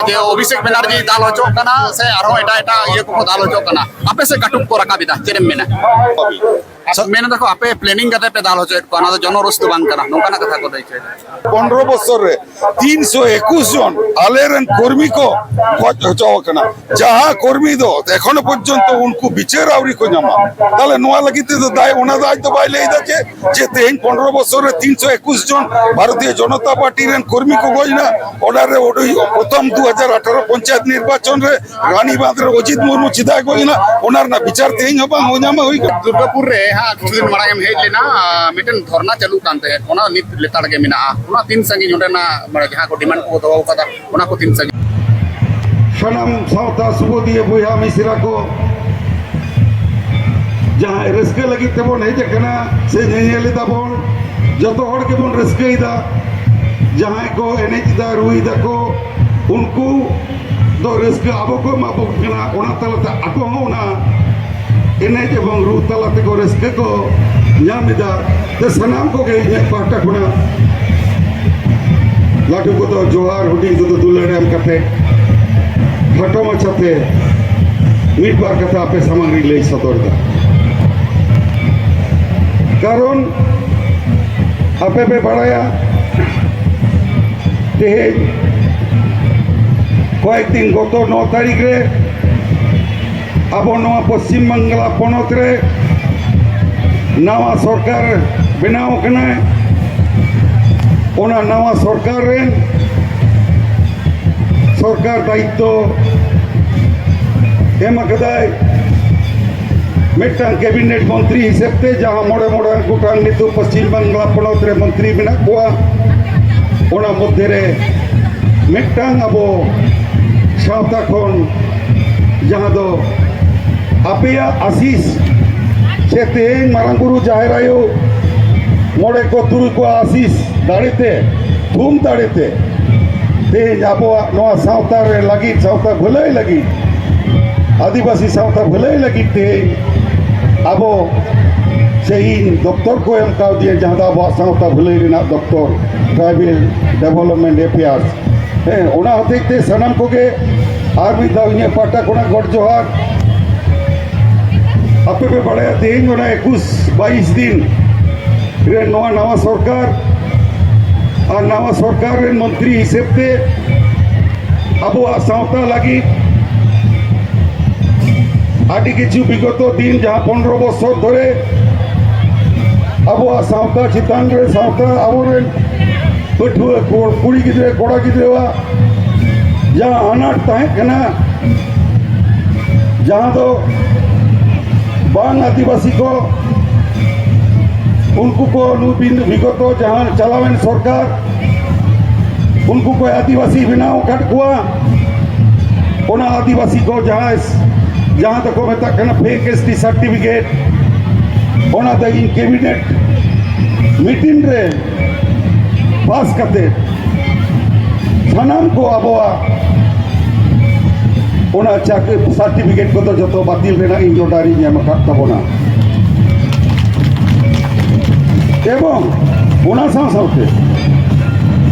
जे अभिषेक बनर्जी दाल होचोकना से आरो एटा ये को दाल होचोकना आपे से कटुक को रकाबिदा चेरम मेना मेना देखो आपे प्लानिंग करते पे दाल होचो कोना तो जनरस तो बांग कना नोकाना कथा को दैछे 15 বছর রে 321 জন আলেরন কর্মী কো গজ হচোকনা যাহা কর্মী দো এখনো পর্যন্ত উনকু বিচার আউরি কো জামা তাহলে নোয়া লাগিতে তো দায় ওনা দায় তো বাইলে ইদাছে যে তেন 15 বছর রে 321 জন ভারতীয় জনতা পার্টির কর্মী কো গজনা ওনারে ওডই প্রথম 2018 পঞ্চায়েত নির্বাচন রে রানীবাঁধ রে অজিত মুর্মু চিদায় গজনা ওনার না বিচার তেন হবা ওজামা হই दुर्गापुर रे हां कुछ दिन माड़ा में हेज लेना मिटन धरना चालू कानते ओना नित लेताड़ के मिना ओना तीन संगी जोटेना माने जहां को डिमांड को दबाव कदा ओना को तीन संगी सनम सावता सुबोदिए बुया मिश्रा को जहां रस्के लगी तबन हेज कना से नेनेलिदा बोन जतो हड़ के बोन रस्केइदा जहां को एनेजिदा रुइदा को उनको दो रस्के आबो को माबो कना ओना तलता आको होना एनेज एवं रू तलाते को रस्के को ᱧᱟᱢᱮᱫᱟ ᱛᱮ ᱥᱟᱱᱟᱢ ᱠᱚᱜᱮ ᱤᱧᱟᱹᱜ ᱯᱟᱦᱴᱟ ᱠᱷᱚᱱᱟᱜ ᱞᱟᱹᱴᱩ ᱠᱚᱫᱚ ᱡᱚᱦᱟᱨ ᱦᱩᱰᱤᱧ ᱠᱚᱫᱚ ᱫᱩᱞᱟᱹᱲ ᱮᱢ ᱠᱟᱛᱮ ᱠᱷᱟᱴᱚ ᱢᱟᱪᱷᱟᱛᱮ ᱢᱤᱫ ᱵᱟᱨ ᱠᱟᱛᱷᱟ ᱟᱯᱮ ᱥᱟᱢᱟᱝ ᱨᱮᱧ ᱞᱟᱹᱭ ᱥᱚᱫᱚᱨᱫᱟ ᱠᱟᱨᱚᱱ ᱟᱯᱮ ᱯᱮ ᱵᱟᱲᱟᱭᱟ ᱛᱮᱦᱮᱧ কয়েক দিন গত 9 তারিখ রে আবো নয়া পশ্চিম বাংলা পনत রে नवा सरकार बनाव कना ओना नवा सरकार रेन सरकार दायित्व एम कदाय मिट्टान कैबिनेट मंत्री हिसाब से जहां मोड़े मोड़े गोटान नितु पश्चिम बांग्ला पनत रे मंत्री बिना कोआ ओना मध्य रे मिट्टान अबो सावता खन जहां दो आपेया आशीष से तेन मारांगुरु जाहिर आयो मोड़े को तुरु को आशीष दाड़ीते धूम दाड़ीते तेन आबो नवा सावता रे लगी सावता भलाई लगी आदिवासी सावता भलाई लगी तेन आबो सही दफ्तर को एम का दिए जहां आबो सावता भलाई रेना दफ्तर ट्राइबल डेवलपमेंट अफेयर्स है ओना हतेते सनम कोगे आर भी दावने पाटा कोना गड जोहार आपे पे बढ़ाया तेज होना 21-22 दिन रे नवा सरकार और नवा सरकार रे मंत्री हिसाब से अब सावता लगी आदि किछु विगत दिन जहाँ 15 बছর धरे अब सावता चितान रे सावता अब पठुआ कुड़ी गिद्रे कोड़ा गिद्रेवा जहाँ अनाट ताहे कना जहाँ तो बांग आदिवासी को उनको को विगत जहाँ चलावेन सरकार उनको को आदिवासी बनाओ कट कुआ ओना आदिवासी को जहाँ तक को मेता कना फेक एसटी सर्टिफिकेट ओना द इन कैबिनेट मीटिंग रे पास करते सनाम को आबोआ ओना चाकरी सर्टिफिकेट को तो जो बातिल रेना इन जोडारी ᱧᱟᱢ ᱟᱠᱟᱫ ᱛᱟᱵᱚᱱᱟ एवं ओना साथे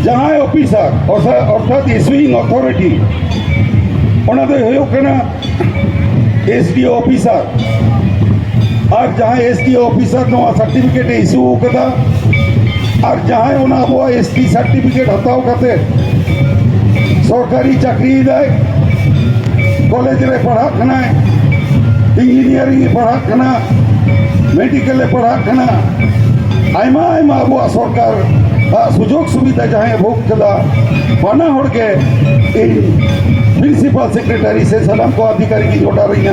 जहां ऑफिसर अर्थात इशुइंग अथॉरिटी ओना दो होयो कना एसडीओ ऑफिसर और जहां SDO officer no certificate issue कदा और जहां ओना अब एसटी सर्टिफिकेट हताव कते सरकारी चाकरी दाय कॉलेज रे पढ़ा कना इंजीनियरिंग पढ़ा कना मेडिकल पढ़ा कना आयमा आयमा अब सरकार सुजोग सुविधा जहाँ भोग कदा पाना हड़ के प्रिंसिपल सेक्रेटरी से सलाम को अधिकारी की जोड़ा रही है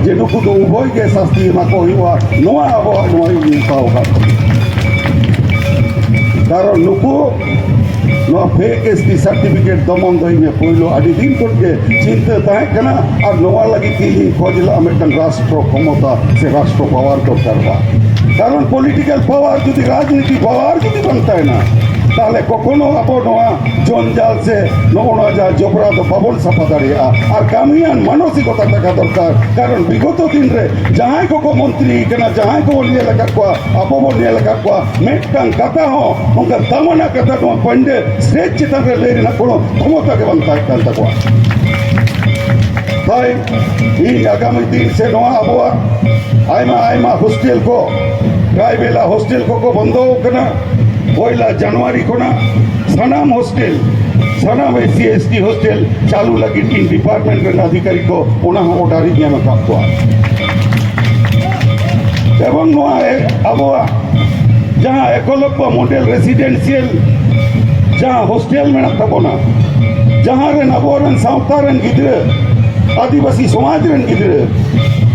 जे नुकु तो उभय के शास्त्री को हुआ नवा अब होगा कारण नुकु नो फेक एसटी सर्टिफिकेट दमन दइने पहिलो आदि दिन कोटे चिंता ताहे कना और नवा लगी कि खोजला मिटन राष्ट्र क्षमता से राष्ट्र पावर दरकार बा कारण पॉलिटिकल पावर जुदी राजनीति पावर जुदी बनता है ना তাহলে কখনো আবো নোয়া জঞ্জাল সে নগোনা যা জবরা তো বাবন সাফা দাঁড়িয়া আর কামিয়ান মানসিকতা থাকা দরকার কারণ বিগত দিন রে যাহাই কো মন্ত্রী কেনা যাহাই কো নিয়ে লেখা কোয়া আবো নিয়ে লেখা কোয়া মেটাং কথা হো উনকা দামনা কথা তো পন্ডে স্টেজ চিতান রে লেরি না কোনো ক্ষমতা কে বান থাকতান তাকোয়া তাই এই আগামী দিন সে নোয়া আবহাওয়া আইমা আইমা হোস্টেল কো ট্রাইবেলা হোস্টেল को बंद होना पहला जनवरी को सनाम होस्टेल सनाम एससी एसटी होस्टेल चालू लगी इन डिपार्टमेंट के अधिकारी को उन्हें ऑर्डर ही में काटवा एवं आबोआ जहाँ एकलव्य मॉडल रेसिडेंशियल जहाँ होस्टेल में तबना जहाँ अबोरन सावतारन गिद्रे आदिवासी समाज रन गिद्रे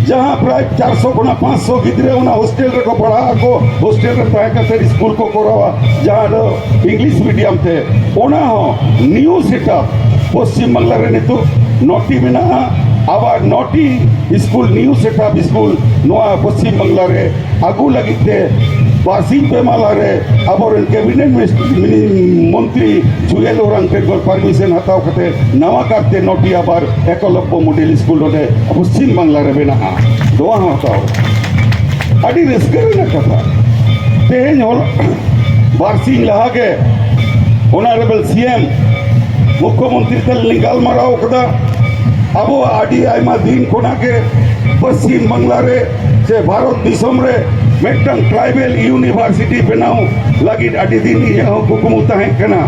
जहाँ प्राय 400 गुना 500 गिद्रे होस्टेल को पढ़ा को होस्टेल तहकर स्कूल को करावा जहाँ इंग्लिश मीडियम थे न्यू सेटअप पश्चिम बांगला रे नितो नटी में आबार नटी स्कूल न्यू सेटअप स्कूल नोआ पश्चिम बांगला रे आगू लगिते वार्षिक बेमाला रे आबोरन कैबिनेट मंत्री जुएल ओरांग के परमिशन हताव कते नवा करते नटी आबार एकलव्य मॉडल स्कूल रे पश्चिम बांगला रे बेना दोआ हताव अड़ी रस्कर ना कथा तेज होल वार्षिक लहागे ऑनरेबल सीएम मुख्यमंत्री तल निकाल माराव कदा अबो आडी आयमा दिन कोना के पश्चिम बांगला रे से भारत दिसम रे मेटन ट्राइबल यूनिवर्सिटी बनाओ लगी आडी दिन यहाँ कुकुमुता है कना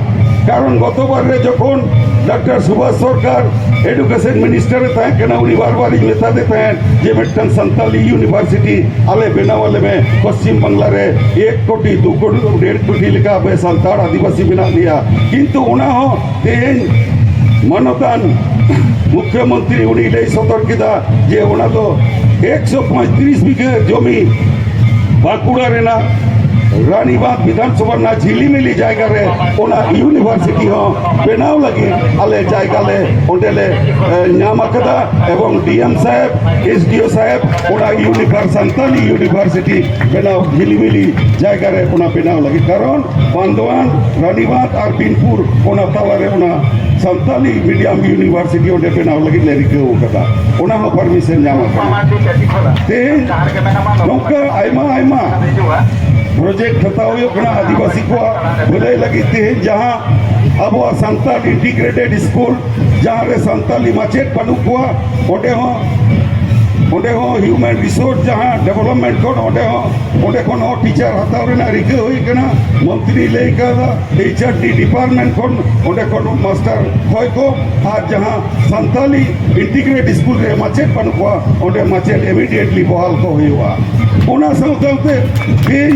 कारण गतबार रे जखन डॉक्टर सुभाष सरकार एडुकेशन मिनिस्टर तहन कना उनी बार-बार मेता देते हैं जे मेटन संताली यूनिवर्सिटी आले बनावाले में पश्चिम बांगला रे 1 कोटी 2 कोटी 1.5 कोटी लिखा बे संताल आदिवासी बना दिया किंतु उना हो तेज मानतान मुख्यमंत्री उनी ले सतर्किता जे उना तो 135 बीघे जमी बांकुड़ा रेना रानीबाग विधानसभा ना झिलीमिली जायगा रे ओना यूनिवर्सिटी हो बनाव लगी आले जायगा ले ओंडेले नाम कदा एवं डीएम साहब एसडीओ साहब ओना संताली यूनिवर्सिटी बनाव झिलीमिली जायगा रे ओना बनाव लगी कारण बांदवान रानीबाग और बिनपुर ओना ताला रे ओना संताली मीडियम यूनिवर्सिटी ओंडे बनाव लगी ले रिको कदा ओना हो परमिशन नाम कदा ते नौका आयमा प्रोजेक्ट हताओ आदिवासी को भले लगी जहाँ अब संताल इंटीग्रेटेड स्कूल जहाँ रे संताली माचेत बनू को ह्यूमन रिसोर्स जहाँ डेवलपमेंट को टीचर हताओ रिके होना मंत्री लेका HRD डिपार्टमेंट को मास्टर खय को और जहाँ संताली इंटीग्रेटेड स्कूल रे माचेत बनू को माचेत इमिडिएटली बहाल को हुआ ओना साउते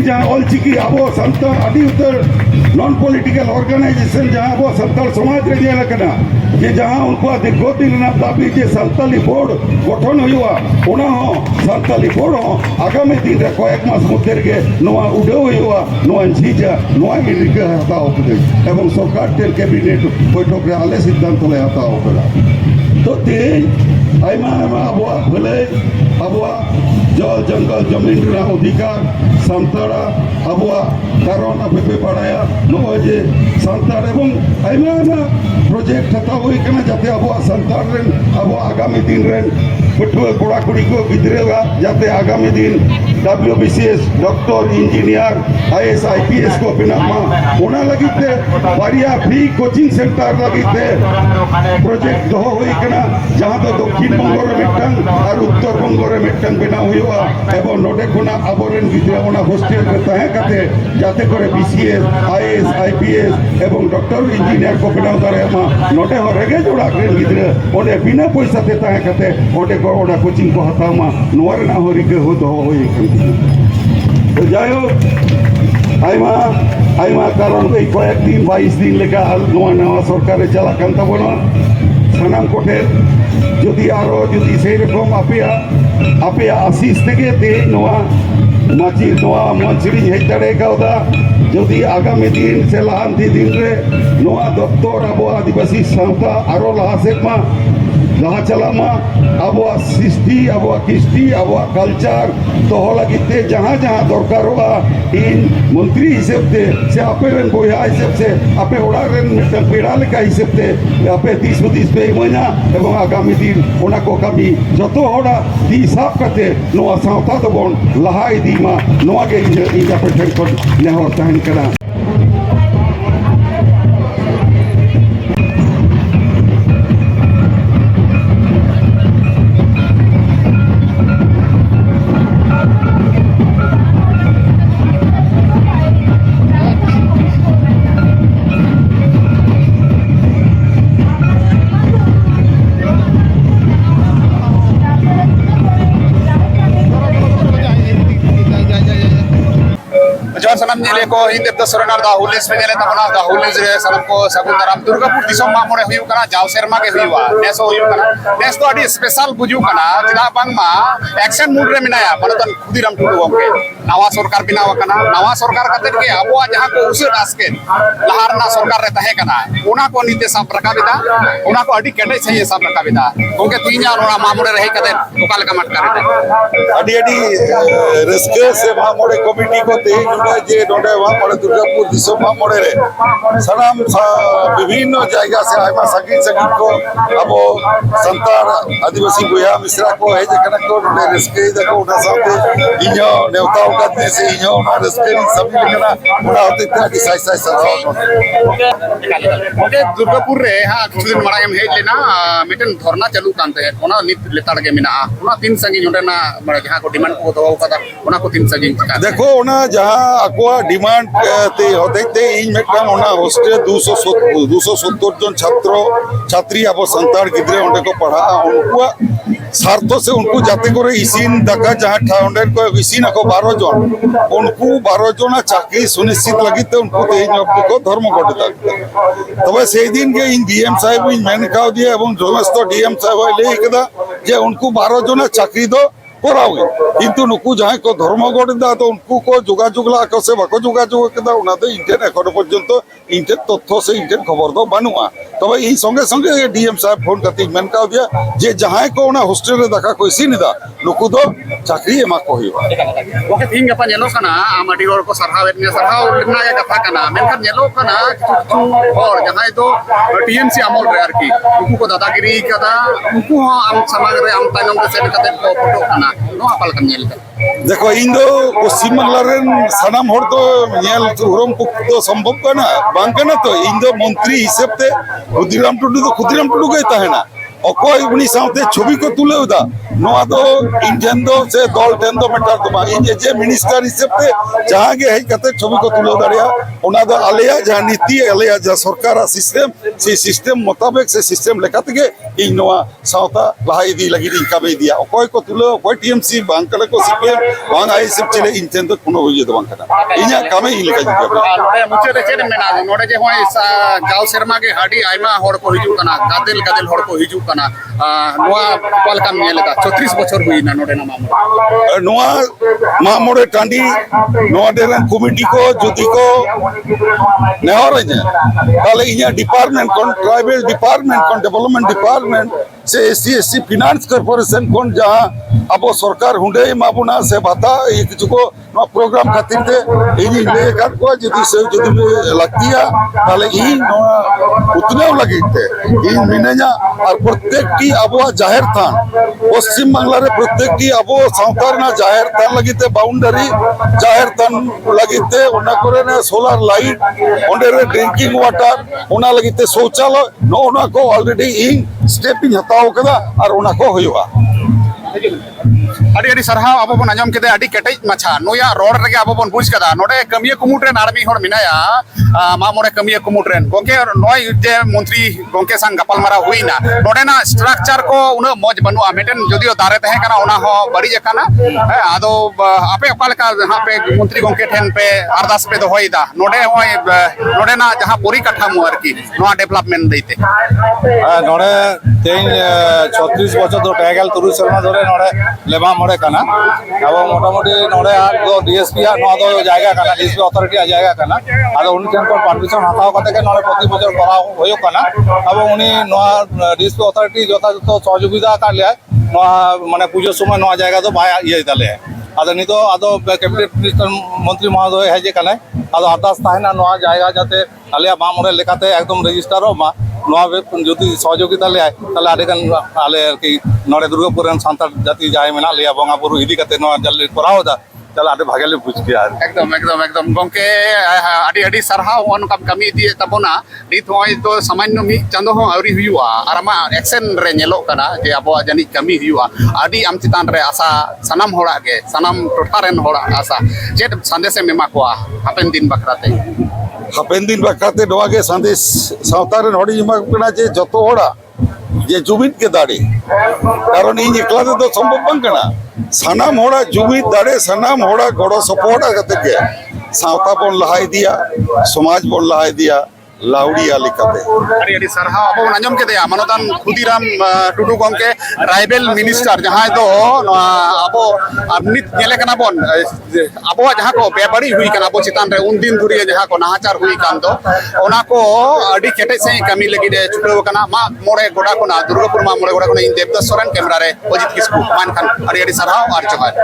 जहाँ ऑलचिकी आबो संताल आदि उतर नॉन पॉलिटिकल ऑर्गेनाइजेशन जहाँ आबो संताल समाज रे दिया लकना जे जहाँ उनको दीर्घदिन दाबी जे संताली बोर्ड गठन हुआ ओना हो संताली बोर्ड हो आगामी दिन रे कयेक मास मध्य रे नोआ उड़ाव हुआ नोआ झिजा नोआ इरिका हताओ कदे एवं सरकार टेल कैबिनेट बैठक रे आले सिद्धांत ले हताओ कदा तो ते आइमा आबो भले आबो जल जंगल जमीन अधिकार सान्ताड़ा आबुआ कारण आपे बाड़ाया नोए जे सान्ताड़ एवं आइमा प्रोजेक्ट हता हुई कना जाते आबुआ सान्ताड़ रेन आबो आगामी दिन रेन पठुआ कोड़ा कुड़ी को गिदरेगा जाते आगामी दिन WBCS doctor engineer IAS IPS को बिनामा ओना लगिते बारिया फ्री कोचिंग सेंटर लगिते प्रोजेक्ट दो हुई कना जहां तो दक्षिण बंग रे मिटन और उत्तर बंग रे मिटन बिना हुआ एवं नोडे खुना आबोरेन गिदरे ओना हॉस्टल रे तहे कते जाते करे BCS IAS IPS एवं डॉक्टर इंजीनियर को बिना दारे मा नोडे हो रेगे जोड़ा ग्रेन गिदरे ओने बिना पैसा ते तहे कते ओडे को ओडा कोचिंग को हतामा नोर ना हो रिके हो तो होई तो जायो आइमा कारण कयेक दिन 22 दिन लेका नवा सरकार चला कान ताबोना सानाम कोठे যদি আরো যদি সেই রকম আপে আশিস থেকে তে নোয়া মাছি নোয়া মঞ্চরি হেই দাঁড়ে কাউদা যদি আগামী দিন সে লাহান্তি দিন রে নোয়া দপ্তর আবো আদিবাসী সাঁওতা আরো লাহা সেদ মা laha chalama abuak sisti abuak kisti abuak culture doho lagite jahan jahan dorkaroga in mantri hisab te se ape ren boya hisab se ape orar ren mitang peda leka hisab te ape dis hudis pe imanya ebong agami din ona ko kami joto hora di sab kate noa sauta dobon laha idi ma noa ge inja pethen kon nehor tahan kana जवान सनम जिले को हिंद देवता सोरेनार दा हुलिस पे गेले तबना दा हुलिस रे सनम को सगुन दाराम दुर्गापुर दिसम मामोरे हुयु कना जाव सेरमा के हुयुआ नेसो हुयु कना नेस तो अडी स्पेशल बुजु कना चिदा बांगमा एक्शन मूड रे मिनाया बनतन खुदिराम टुडु गमके नवा सरकार बिनाव कना नवा सरकार खातिर के अबुआ जहां को उसे आसके लहारना सरकार रे तहे कना ओना को नीते सब प्रकाबिदा ओना को अडी केटे चाहिए सब प्रकाबिदा ओके तीना ओना मामोरे रहे कते ओकाल का मत करे अडी अडी रस्के से मामोरे कमिटी को ते जे नोडे मामोरे दुर्गापुर दिसो मामोरे रे सनाम विभिन्न जायगा से आयमा सगिन सगिन को अब संतार आदिवासी बुया मिश्रा को है जकना को नोडे रस्के देखो उना साथे इño नेवता का से इño ना रस्के सभी लेकना उना होते ता साइ साइ सराव ओके दुर्गापुर रे हां कुछ दिन मारा हम हेज लेना मिटन धरना चालू कानते ओना नित लेताड़ के मिना ओना तीन संगी जोंडेना मारे जहां को डिमांड को दो कदा ओना को तीन संगी देखो ओना जहां अकोआ डिमांड ते होते ते इन मेटम ओना हॉस्टल 270 जन छात्र छात्री अब संतार गिद्रे ओंडे को पढ़ा उनको सार्थो से उनको जाते करे इसिन दका जहां ठाउंडे को इसिन को 12 जन उनको 12 जन चाकरी सुनिश्चित लगी ते उनको ते इन को धर्म घटता तबे से दिन के इन डीएम साहब इन मैंने कहा दिया एवं समस्त डीएम साहब ले कदा जे उनको 12 जन चाकरी दो कराओगे किंतु नुकु जहां को धर्म गड़दा तो उनको को जोगाजोग ला को से बको जोगाजोग कदा उना दे इंटेन एखन पर्यंत इंटेन तथ्य से इंटेन खबर दो बानुआ तबे ई संगे संगे डीएम साहब फोन करती मेन का दिया जे जहां को उना हॉस्टल रे देखा कोई सिनिदा नुकु दो चाकरी एमा को हिवा ओके थिंग गपा नेलो कना आमाडी रोड को सरहाव ने सरहाव लेना या कथा कना मेनखान नेलो कना और जहां तो टीएमसी अमल रे आरकी उनको को दादागिरी कदा उनको आम समाज रे आम तानम के सेट कते फोटो कना नो अपल कम नेल देखो इन दो पश्चिम बांग्ला रेन सनाम हर तो नेल उरम को तो संभव कना बांग कना तो इन दो मंत्री हिसाब ते खुदिराम टुडू गई ताहेना अकोय उनी साथे छवि को तुलेदा नोआ दो इंडियन दो से दल टेन दो मेटर तो बा इन जे मिनिस्टर हिसाब ते जहां गे हेज कते छवि को तुले दाड़िया ओना दो आलेया जहां नीति आलेया जा सरकार सिस्टम से सिस्टम मुताबिक से सिस्टम लेकाते गे इन नोआ सावता लहाई दी लगी इन काबे दिया अकोय को तुले अकोय टीएमसी बांग कले को सीपीएम बांग आई सब चले इंटेन तो कोनो होय दो बांग कना इना कामे इन लेका दिया नोडे मुचे रे चेन मेना नोडे जे होय जाव शर्मा के हाडी आइमा हड़ को हिजु कना गादेल हड़ को हिजु कना नोआ पल काम नेलेदा 36 बछर हुईना नोडे ना मामो नोआ मामोरे टांडी नोआ डेरन कमिटी को जुदी को नेहर जे ताले इया डिपार्टमेंट कोन ट्राइबल डिपार्टमेंट कोन डेवलपमेंट डिपार्टमेंट से एससी फाइनेंस कॉर्पोरेशन कोन जहां अब सरकार हुंडे माबुना से भाता ये किछु को नो प्रोग्राम खातिर थे इन ले कर को जदी से जदी लगतिया ताले इन उतने लगीते इन मिनेजा और प्रत्येक की अब जाहिर थान पश्चिम बांग्ला रे प्रत्येक की अब सावतार ना जाहिर थान लगीते बाउंड्री जाहिर थान लगीते ओना करे ना सोलर लाइट ओंडे रे ड्रिंकिंग वाटर ओना लगीते शौचालय नो ओना को ऑलरेडी इन स्टेपिंग हताओ कदा और ओना को होयुआ अड़ी अड़ी सरहाव अब बन आजम केदे अड़ी केटेज माछा नोया रोड रे अब बन बुझ कदा नोडे कमिया कुमुट रेन आर्मी हर मिनाया मा मोरे कमिया कुमुट रेन गोके नोय जे मंत्री गोके संग गपल मारा हुईना नोडे ना स्ट्रक्चर को उना मौज बनुआ मेटेन जदियो दारे तहे कना उना हो बड़ी जकाना आदो आपे ओकाल का हां पे मंत्री गोके ठेन पे अरदास पे दोहोइदा नोडे होय नोडे ना जहां पूरी कथा मु आरकी नोआ डेवलपमेंट दैते नोडे तेन 36 बछर तो पेगल तुरु शर्मा धरे नोडे लेबा ᱢᱚᱬᱮ ᱠᱟᱱᱟ ᱮᱵᱚᱝ ᱢᱚᱴᱟᱢᱩᱴᱤ ᱱᱚᱰᱮ ᱫᱚ ᱰᱤএᱥᱯি ᱟᱜ ᱱᱚᱣᱟ ᱫᱚ ᱡᱟᱭᱜᱟ ᱠᱟᱱᱟ ᱰᱤএᱥᱯি ᱚথᱚরিটি ᱟᱜ ᱡᱟᱭᱜᱟ ᱠᱟᱱᱟ ᱟᱫᱚ ᱩᱱᱤ ᱴᱷᱮᱱ ᱠᱷᱚᱱ ᱯᱟᱨᱢᱤᱥᱚᱱ ᱦᱟᱛᱟᱣ ᱠᱟᱛᱮ ᱜᱮ ᱱᱚᱰᱮ ᱯᱨᱚᱛᱤ ᱵᱚᱪᱷᱚᱨ ᱠᱚᱨᱟᱣ ᱦᱩᱭᱩᱜ ᱠᱟᱱᱟ ᱮᱵᱚᱝ ᱩᱱᱤ ᱱᱚᱣᱟ ᱰᱤএᱥᱯি ᱚথᱚরিটি যথাযথ সহযোগিতা আকার লেয় নয়া মানে পুজোর সময় নয়া জায়গা তো বাই ইয়ে দালে আদো নিতো আদো ক্যাবিনেট মিনিস্টার মন্ত্রী মহোদয় হেজে কানে আদো আদাস তাহেনা নয়া জায়গা যাতে আলিয়া মা মরে লেখাতে একদম রেজিস্টার মা নয়া যদি সহযোগিতা লেয় তাহলে আরেগান আলে আর কি নড়ে দুর্গাপুরের সান্তার জাতি যায় মেনা লিয়া বঙ্গা বুরু ইদি কাতে নয়া জালে করাও দা তাহলে আরে ভাগেলে বুঝ গিয়া আর একদম একদম একদম গমকে আডি আডি সারহাও অনকাম কামি দিয়ে তাবনা নিত হয় তো সামান্য মি চাঁদো হো আউরি হুইয়া আর আমা অ্যাকশন রে নেলো কানা যে আবো জানি কামি হুইয়া আডি আম চিতান রে আশা সানাম হড়া গে সানাম টোঠারেন হড়া আশা যে সন্দেশে মেমা কোয়া হাপেন দিন বাকরাতে হাপেন দিন বাকাতে নোয়াগে সন্দেশ সাঁওতার হড়ি এমা কনা যে যত হড়া যে জুমিদ কে দাড়ে কারণ এই একলাতে তো সম্ভব বাং কানা সানাম হড়া জুমিদ দাড়ে সানাম হড়া গড় সপোর্ট কাতে গে সাঁওতা বন লাহাই দিয়া সমাজ বন লাহাই দিয়া লাউড়িয়া লিকাতে আডি আডি সারহাও আবো আঞ্জম কে দেয়া মানতান ক্ষুদিরাম টুডু গমকে ট্রাইবেল মিনিস্টার যাহাই দো আবো আপনি নেলে কানা বন আবো যাহা কো বেবাড়ি হুই কানা আবো চিতান রে উন দিন ধুরিয়ে যাহা কো নাহাচার হুই কান দো ওনা কো আডি কেটে সেই কামি লাগি দে ছুটেও কানা মা মোড়ে গোড়া কোনা দুর্গাপুর মা মোড়ে গোড়া কোনা ইন দেবদাস সরেন ক্যামেরা রে অজিত কিসকু মান খান আডি আডি সারহাও আর জোহার